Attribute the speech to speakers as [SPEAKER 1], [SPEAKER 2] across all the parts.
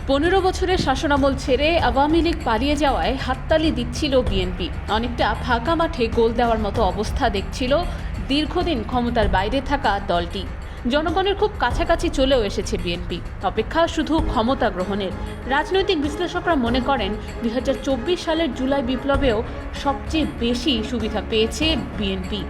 [SPEAKER 1] 15 বছরের শাসনামল ছেড়ে আওয়ামী লীগ পালিয়ে যাওয়ায় হাততালি দিচ্ছিল বিএনপি। অনেকটা ফাঁকা মাঠে গোল দেওয়ার মতো অবস্থা দেখছিল দীর্ঘদিন ক্ষমতার বাইরে থাকা দলটি। জনগণের খুব কাছাকাছি চলেও এসেছে বিএনপি, অপেক্ষা শুধু ক্ষমতা গ্রহণের। রাজনৈতিক বিশ্লেষকরা মনে করেন 2024 সালের জুলাই বিপ্লবেও সবচেয়ে বেশি সুবিধা পেয়েছে বিএনপি।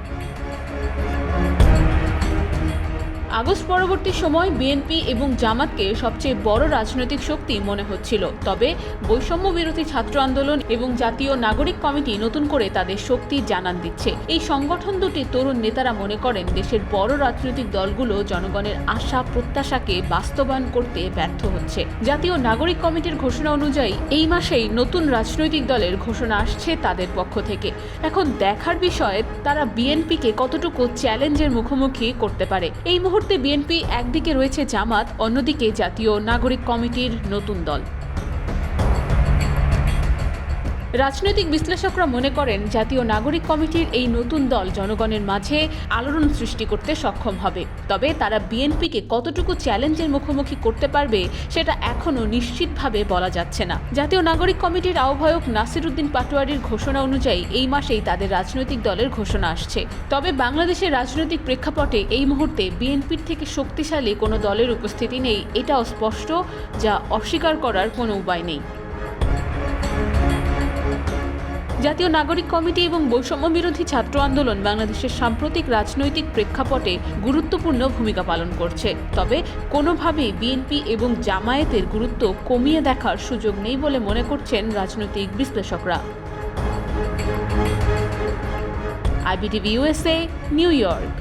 [SPEAKER 1] আগস্ট পরবর্তী সময় বিএনপি এবং জামাতকে সবচেয়ে বড় রাজনৈতিক শক্তি মনে হচ্ছিল। তবে বৈষম্য বিরোধী ছাত্র আন্দোলন এবং জাতীয় নাগরিক কমিটি নতুন করে তাদের শক্তি জানান দিচ্ছে। এই সংগঠন দুটি তরুণ নেতারা মনে করেন দেশের বড় রাজনৈতিক দলগুলো জনগণের আশা প্রত্যাশাকে বাস্তবায়ন করতে ব্যর্থ হচ্ছে। জাতীয় নাগরিক কমিটির ঘোষণা অনুযায়ী এই মাসেই নতুন রাজনৈতিক দলের ঘোষণা আসছে তাদের পক্ষ থেকে। এখন দেখার বিষয় তারা বিএনপিকে কতটুকু চ্যালেঞ্জের মুখোমুখি করতে পারে। এই মুহূর্তে বিএনপি একদিকে রয়েছে জামাত, অন্যদিকে জাতীয় নাগরিক কমিটির নতুন দল। রাজনৈতিক বিশ্লেষকরা মনে করেন জাতীয় নাগরিক কমিটির এই নতুন দল জনগণের মাঝে আলোড়ন সৃষ্টি করতে সক্ষম হবে। তবে তারা বিএনপিকে কতটুকু চ্যালেঞ্জের মুখোমুখি করতে পারবে সেটা এখনও নিশ্চিতভাবে বলা যাচ্ছে না। জাতীয় নাগরিক কমিটির আহ্বায়ক নাসির উদ্দিন পাটোয়ারির ঘোষণা অনুযায়ী এই মাসেই তাদের রাজনৈতিক দলের ঘোষণা আসছে। তবে বাংলাদেশের রাজনৈতিক প্রেক্ষাপটে এই মুহূর্তে বিএনপির থেকে শক্তিশালী কোনো দলের উপস্থিতি নেই, এটাও স্পষ্ট, যা অস্বীকার করার কোনো উপায় নেই। জাতীয় নাগরিক কমিটি এবং বৈষম্য বিরোধী ছাত্র আন্দোলন বাংলাদেশের সাম্প্রতিক রাজনৈতিক প্রেক্ষাপটে গুরুত্বপূর্ণ ভূমিকা পালন করছে। তবে কোনোভাবেই বিএনপি এবং জামায়াতের গুরুত্ব কমিয়ে দেখার সুযোগ নেই বলে মনে করছেন রাজনৈতিক বিশ্লেষকরা। IBTV USA, new York.